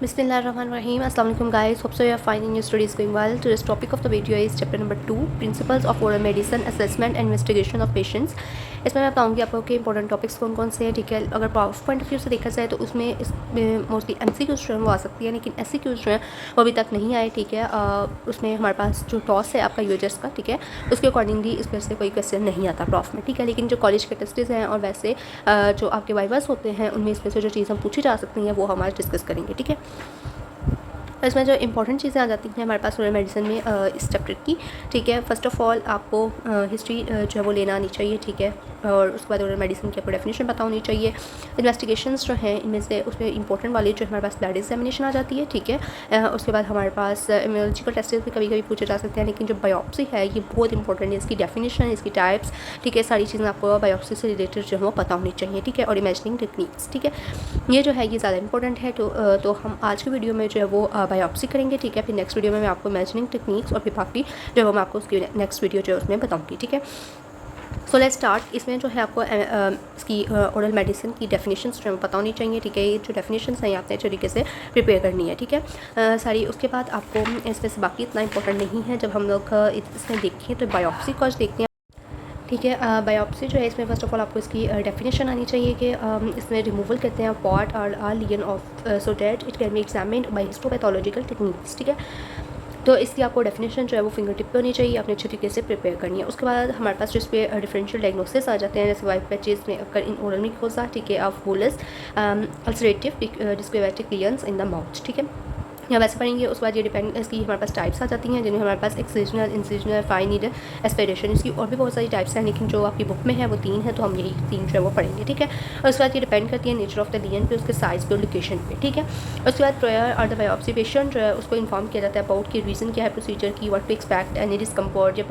Bismillahirrahmanirrahim. Assalamu alaikum guys. Hope so you are fine and your studies going well. Today's topic of the video is chapter number 2, Principles of Oral Medicine, Assessment and Investigation of Patients. इसमें मैं बताऊंगी आपको कि important topics कौन कौन से हैं, ठीक है। अगर पावर पॉइंट ऑफ व्यू से देखा जाए तो उसमें इसमें मोस्टली MCQs जो है वो आ सकती है, लेकिन SCQs जो है वो अभी तक नहीं आए, ठीक है। उसमें हमारे पास जो टॉस है आपका UHS का, ठीक है, उसके अकॉर्डिंगली इस पर से कोई क्वेश्चन नहीं आता प्रॉफ में, ठीक है। लेकिन जो कॉलेज के टेस्टेज हैं और वैसे जो आपके वाइवास होते हैं उनमें इसमें से जो चीज़ हम पूछी जा सकती हैं वो हम आज डिस्कस करेंगे, ठीक है। इसमें जो इंपॉर्टेंट चीज़ें आ जाती हैं हमारे पास ओरल मेडिसिन में इस चैप्टर की, ठीक है। फर्स्ट ऑफ ऑल आपको हिस्ट्री जो है वो लेना आनी चाहिए, ठीक है। और उसके बाद ओरल मेडिसिन की आपको डेफिनेशन पता होनी चाहिए। इन्वेस्टिगेशंस जो हैं इनमें से उसमें इंपॉर्टेंट वाली जो हमारे पास ब्लड एग्जामिनेशन आ जाती है, ठीक है। उसके बाद हमारे पास इम्यूनोलॉजिकल टेस्ट भी कभी कभी पूछे जा सकते हैं, लेकिन जो बायोप्सी है ये बहुत इंपॉर्टेंट है। इसकी डेफिनेशन, इसकी टाइप्स, ठीक है, सारी चीज़ें आपको बायोप्सी से रिलेटेड जो है वो पता होनी चाहिए, ठीक है। और इमेजिनिंग टेक्निक्स, ठीक है, ये जो है ये ज़्यादा इंपॉर्टेंट है। तो हम आज की वीडियो में जो है वो बायोप्सी करेंगे, ठीक है। फिर नेक्स्ट वीडियो में मैं आपको इमेजिनिंग टेक्निक्स और फिर बाकी जो है मैं आपको उसकी नेक्स्ट वीडियो जो है उसमें बताऊँगी, ठीक है। So let's start. इसमें जो है आपको इसकी ओरल मेडिसिन की डेफिनेशंस जो है पता होनी चाहिए, ठीक है। ये जो डेफिनेशंस हैं ये आपने अच्छे तरीके से प्रिपेयर करनी है, ठीक है, सारी। उसके बाद आपको इसमें से बाकी इतना इंपॉर्टेंट नहीं है। जब हम लोग इसमें देखें तो बायोप्सी को देखते हैं, ठीक है। बायोप्सी जो है इसमें फर्स्ट ऑफ ऑल आपको इसकी डेफिनेशन आनी चाहिए कि इसमें रिमूवल करते हैं पार्ट और lesion of so that it can be examined by histopathological techniques, ठीक है। तो इसकी आपको डेफिनेशन जो है वो फिंगर टिप पे होनी चाहिए, आपने अच्छे तरीके से प्रिपेयर करनी है। उसके बाद हमारे पास जिस पे डिफरेंशियल डायग्नोसिस आ जाते हैं, जैसे वाइट पैचेस में अगर इन ओरल मिकोसा, ठीक है, of bullous ulcerative desquamative lesions in the mouth, ठीक है, या वैसे पढ़ेंगे। उसके बाद ये डिपेंड इसकी हमारे पास टाइप्स आ जाती हैं, जिनमें हमारे पास excisional, incisional, fine needle, aspiration. इसकी और भी बहुत सारी टाइप्स हैं, लेकिन जो आपकी बुक में है वो 3 है, तो हम यही 3 जो है वो पढ़ेंगे, ठीक है। और उसके बाद ये डिपेंड करती है नेचर ऑफ द लियन पे, उसके साइज़ पे और लोकेशन पे, ठीक है। उसके बाद प्रेयर और द बायोप्सी पेशेंट जो है उसको इन्फॉर्म किया जाता है अबाउट की रीज़न क्या है प्रोसीजर की, what to expect, any discomfort,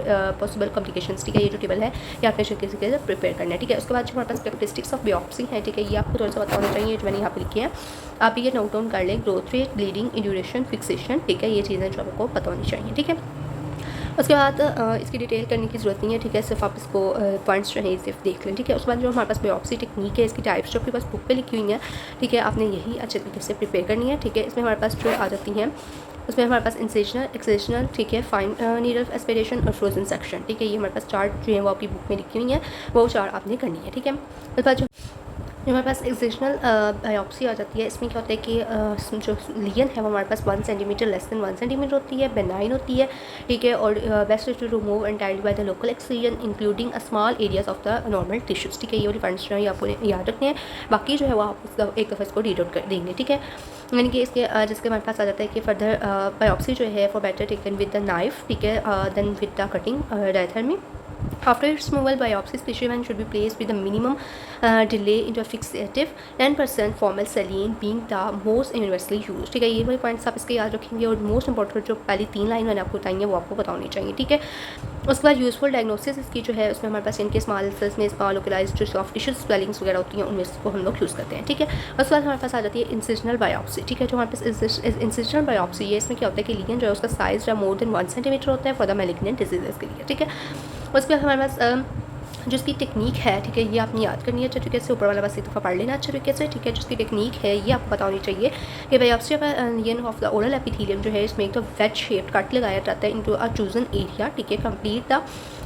possible complications, ठीक है। ये जो टेबल है ये आपने अच्छे तरीके से प्रिपेयर करना है, ठीक है। उसके बाद जो हमारे पास कैरेक्टरिस्टिक्स ऑफ बायोप्सी है, ठीक है, ये आपको थोड़ा सा पता होना चाहिए, जो मैंने यहाँ पर लिखी है, आप ये नोट डाउन कर लें। Growth rate, bleeding, induration, fixation, ठीक है, ये चीज़ें जो आपको पता होनी चाहिए, ठीक है। उसके बाद इसकी डिटेल करने की ज़रूरत नहीं है, ठीक है, सिर्फ आप इसको पॉइंट्स जो है सिर्फ देख लें, ठीक है। उसके बाद जो हमारे पास बायोप्सी टेक्निक है, इसकी टाइप्स जो आपके पास बुक पे लिखी हुई हैं, ठीक है, आपने यही अच्छे तरीके से प्रिपेयर करनी है, ठीक है। इसमें हमारे पास जो आ जाती हैं उसमें हमारे पास इंसिजनल, एक्सिजनल, ठीक है, फाइन नीडल एस्पिरेशन और फ्रोजन सेक्शन, ठीक है। ये हमारे पास चार्ट जो है वो आपकी बुक में लिखी हुई हैं, वो चार्ट आपने करनी है, ठीक है। उसके बाद जो हमारे पास एक्सिजनल बायोप्सी आ जाती है, इसमें क्या होता है कि जो लियन है वो हमारे पास 1 सेंटीमीटर लेस देन 1 सेंटीमीटर होती है, बेनाइन होती है, ठीक है। और best to remove entirely by the local excision including a small areas of the normal tissues, ठीक है। ये वाली पॉइंट्स जो है आपको याद रखने हैं, बाकी जो है वो आप एक दफ़ा इसको रीड आउट कर देंगे, ठीक है। यानी कि इसके जिसके हमारे पास आ जाता है कि फर्दर बायोप्सी जो है for better taken with the knife, ठीक है, then with the cutting diathermy. After its removal, biopsy specimen should be placed with a minimum delay into a fixative 10% formal saline being the most universally used, ठीक है। ये वाले points आप इसके याद रखेंगे। और मोस्ट इंपॉर्टेंट जो पहली 3 लाइन मैंने आपको बताई हैं वो आपको पता होनी चाहिए, ठीक है। उसके बाद यूजफुल डायग्नोसिस इसकी जो है उसमें हमारे पास इनके स्मॉल सेल्स में स्मॉल लोकलाइज्ड जो सॉफ्ट टिश्यूज स्वेलिंग्स वगैरह होती हैं उनमें इसको हम लोग यूज़ करते हैं, ठीक है। उसके बाद हमारे पास आ जाती है इंसिजनल बायोप्सी, ठीक है। जो हमारे पास इंसिजनल बायोप्सी है, इसमें क्या होता है कि लियन जो है उसका साइज़ जो मोर देन 1 सेंटीमीटर होता है फॉर द मैलिग्नेंट डिजीजेस के लिए, ठीक है। उसके बाद हमारे पास जो इसकी टेक्निक है, ठीक है, ये आपने याद करनी है अच्छे तरीके से, ऊपर वाला बस एक दफ़ा पढ़ लेना अच्छे तरीके से, ठीक है। जो इसकी टेक्निक है ये आपको पता होनी चाहिए कि biopsy lesion of the oral epithelium जो है इसमें एक तो वेज शेप्ड कट लगाया जाता है इनटू अ चूजन एरिया, ठीक है। Complete the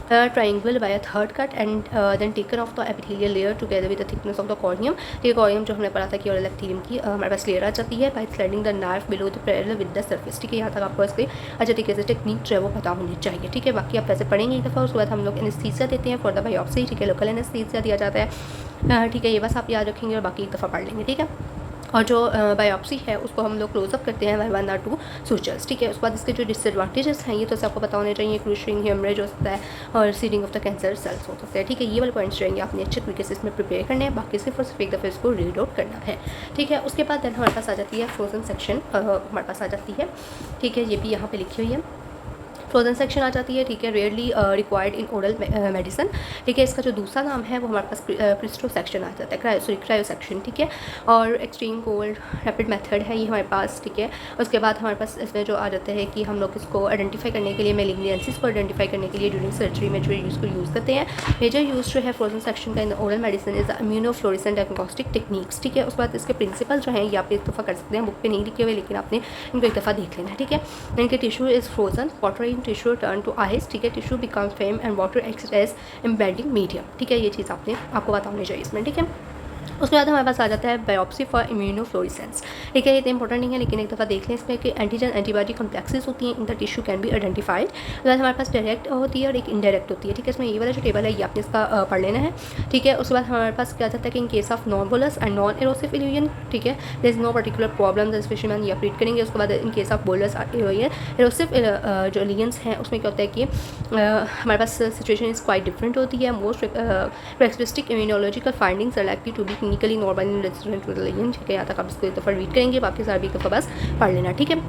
triangle by a third cut and then taken off the epithelial layer together with the thickness of the corneum, ठीक है। कॉर्नियम जो हमने पढ़ा था कि ओरल एपिथेलियम की हमारे पास लेयर आ जाती है by threading the nerve below the parallel with the surface, ठीक है। यहाँ तक आपको इसके अच्छे तरीके से टेक्निक जो है वो पता होनी चाहिए, ठीक है। बाकी आप वैसे पढ़ेंगे एक दफ़ा। उसके बाद हम लोग एनेस्थीसिया देते हैं फॉर द बायोप्सी, ठीक है, लोकल एनेस्थीसिया दिया जाता है, ठीक है। ये बस आप याद रखेंगे और बाकी एक दफ़ा पढ़ लेंगे, ठीक है। और जो बायोप्सी है उसको हम लोग क्लोजअप करते हैं 1 or 2 सूचर्स, ठीक है। उसके बाद इसके जो डिसएडवांटेजेस हैं ये तो आपको पता होने चाहिए, क्रूशिंग, हेमरेज हो सकता है और seeding of the cancer cells हो सकते हैं, ठीक है। ये वाले पॉइंट्स रहेंगे आपने अच्छे तरीके से इसमें प्रिपेयर करने हैं, बाकी सिर्फ और सिर्फ एक दफ़े इसको रीड आउट करना है, ठीक है। उसके बाद देन हमारे पास आ जाती है फ्रोजन सेक्शन, हमारे पास आ जाती है, ठीक है, ये भी यहाँ पर लिखी हुई है। फ्रोजन सेक्शन आ जाती है, ठीक है, rarely required in oral medicine, ठीक है। इसका जो दूसरा नाम है वो हमारे पास क्रिस्टो सेक्शन आ जाता है, क्रायो सेक्शन, ठीक है। और एक्सट्रीम कोल्ड रैपिड मेथड है ये हमारे पास, ठीक है। उसके बाद हमारे पास इसमें जो आ जाता है कि हम लोग इसको आइडेंटिफाई करने के लिए, मेलिग्नेंसीज को आइडेंटिफाई करने के लिए ड्यूरिंग सर्जरी में जो यूज़ करते हैं। मेजर यूज़ जो है फ्रोजन सेक्शन का in oral medicine is immunofluorescent diagnostic techniques, ठीक है। उसके बाद इसके प्रिंसिपल जो हैं ये आप एक दफ़ा कर सकते हैं, बुक पे नहीं लिखे हुए, लेकिन आपने इनको एक दफ़ा देख लेना है, ठीक है। इनके tissue is frozen, water in tissue turn to ice, ठीक है। Tissue becomes firm and water acts as embedding medium, ठीक है। ये चीज़ आपको बतानी चाहिए इसमें, ठीक है। उसके बाद हमारे पास आ जाता है बायोप्सी फॉर इम्यूनोफ्लोरेसेंस, ठीक है। ये तो इंपॉर्टेंट नहीं है, लेकिन एक दफ़ा देख लें इसमें कि एंटीजन एंटीबॉडी कॉम्प्लेक्सेस होती हैं in the tissue can be identified. उसके बाद हमारे पास डायरेक्ट होती है और एक इनडायरेक्ट होती है, ठीक है। इसमें ये वाला जो टेबल है ये आपने इसका पढ़ लेना है, ठीक है। उसके बाद हमारे पास क्या जाता है कि in case of non bullous and non erosive lesion, ठीक है, there is no particular problem specially ये आप रीड करेंगे। उसके बाद in case of bullous erosive जो इल्यूजन्स हैं उसमें क्या होता है कि हमारे पास सिचुएशन इज़ क्वाइट डिफरेंट होती है। Most characteristic immunological findings are likely to be clinically normal resident with lesion, ठीक है। यहाँ तक आप इसको एक दफ़ा रीड करेंगे, बाकी सारा भी एक दफ़ा बस पढ़ लेना, ठीक है।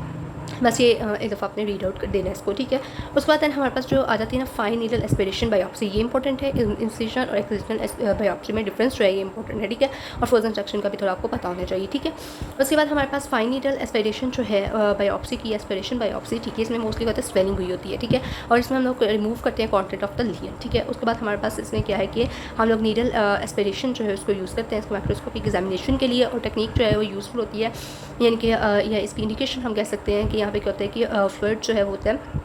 बस ये एक दफ़ा आपने रीड आउट कर देना है इसको, ठीक है। उसके बाद हमारे पास जो आ जाती है ना फाइन नीडल एस्पिरेशन बायोप्सी, ये इंपॉर्टेंट है। इंसिजन और एक्सिजनल बायोप्सी में डिफरेंस जो है ये इंपॉर्टेंट है, ठीक है। और फ्रोजन सेक्शन का भी थोड़ा आपको पता होना चाहिए, ठीक है। उसके बाद हमारे पास फाइन नीडल एस्पिरेशन जो है बायोप्सी की, एस्पिरेशन बायोप्सी, ठीक है। इसमें मोस्टली होता है स्वेलिंग हुई होती है, ठीक है। और इसमें हम लोग रिमूव करते हैं कंटेंट ऑफ द लियन, ठीक है। उसके बाद हमारे पास इसमें क्या है कि हम लोग नीडल एस्पिरेशन जो है उसको यूज़ करते हैं इसको माइक्रोस्कोपिक एग्जामिनेशन के लिए, और टेक्निक जो है वो यूज़फुल होती है, यानी कि या इसकी इंडिकेशन हम कह सकते हैं कि यहाँ पे क्या होता है कि फ्लूइड जो है वो होता है,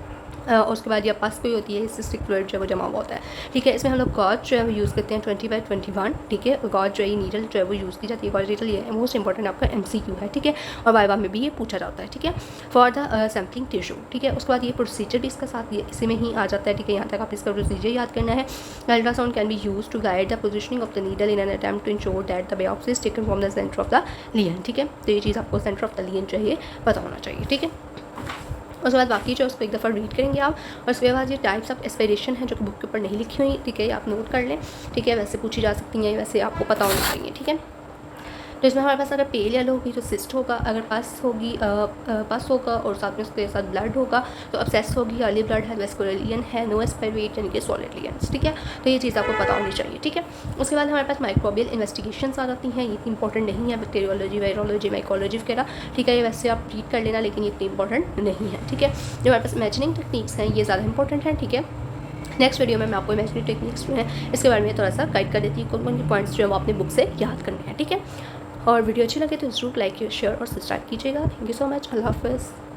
और उसके बाद ये पास कोई होती है सिस्टिक फ्लूइड जो है वो जमा हुआ होता है, ठीक है। इसमें हम लोग गॉज जो है वो यूज़ करते हैं 20/21, ठीक है। गॉज जो है नीडल जो है वो यूज़ की जाती है। गॉज नीडल ये मोस्ट इंपॉर्टेंट आपका MCQ है, ठीक है, और वाइवा में भी ये पूछा जाता है, ठीक है, फॉर द सैम्पलिंग टिश्यू, ठीक है। उसके बाद ये प्रोसीजर भी इसका साथ इसी में ही आ जाता है, ठीक है। यहाँ तक आप इसका प्रोसीजर याद करना है। Ultrasound can be use to guide the positioning of the needle in an attempt to ensure that the biopsy is taken from the centre of the lesion, ठीक है। तो ये चीज़ आपको सेंटर ऑफ द लियन चाहिए पता होना चाहिए, ठीक है। उसके बाद बाकी जो उसको एक दफ़ा रीड करेंगे आप, और उसके बाद ये टाइप्स ऑफ एस्पिरेशन है जो कि बुक के ऊपर नहीं लिखी हुई, ठीक है, आप नोट कर लें, ठीक है। वैसे पूछी जा सकती हैं, वैसे आपको पता होना चाहिए, ठीक है। तो इसमें हमारे पास अगर पेल येलो होगी तो सिस्ट होगा, अगर पास होगी पास होगा और साथ में उसके साथ ब्लड होगा तो अब्सेस होगी, अर्ली ब्लड है, वेस्कुलर लियन है, नो एस्पायरेट यानी कि सॉलिड लियंस, ठीक है। तो ये चीज़ आपको पता होनी चाहिए, ठीक है। उसके बाद हमारे पास माइक्रोबियल इन्वेस्टिगेशंस आ जाती हैं, ये इतनी इंपॉर्टेंट नहीं है, बैक्टीरियोलॉजी, वायरोलॉजी, माइकोलॉजी वगैरह, ठीक है। ये वैसे आप रीड कर लेना, लेकिन ये इतनी इंपॉर्टेंट नहीं है, ठीक है। जो हमारे पास इमेजिनिंग टेक्निक्स हैं ये ज़्यादा इंपॉर्टेंट है, ठीक है। नेक्स्ट वीडियो में मैं आपको इमेजिनरी टेक्निक्स जो है इसके बारे में थोड़ा सा गाइड कर देती हूँ, कौन कौन से पॉइंट्स जो है वो अपने बुक से याद करने हैं, ठीक है। और वीडियो अच्छी लगे तो ज़रूर लाइक शेयर और सब्सक्राइब कीजिएगा। थैंक यू सो मच, अल्लाह हाफ़िज़।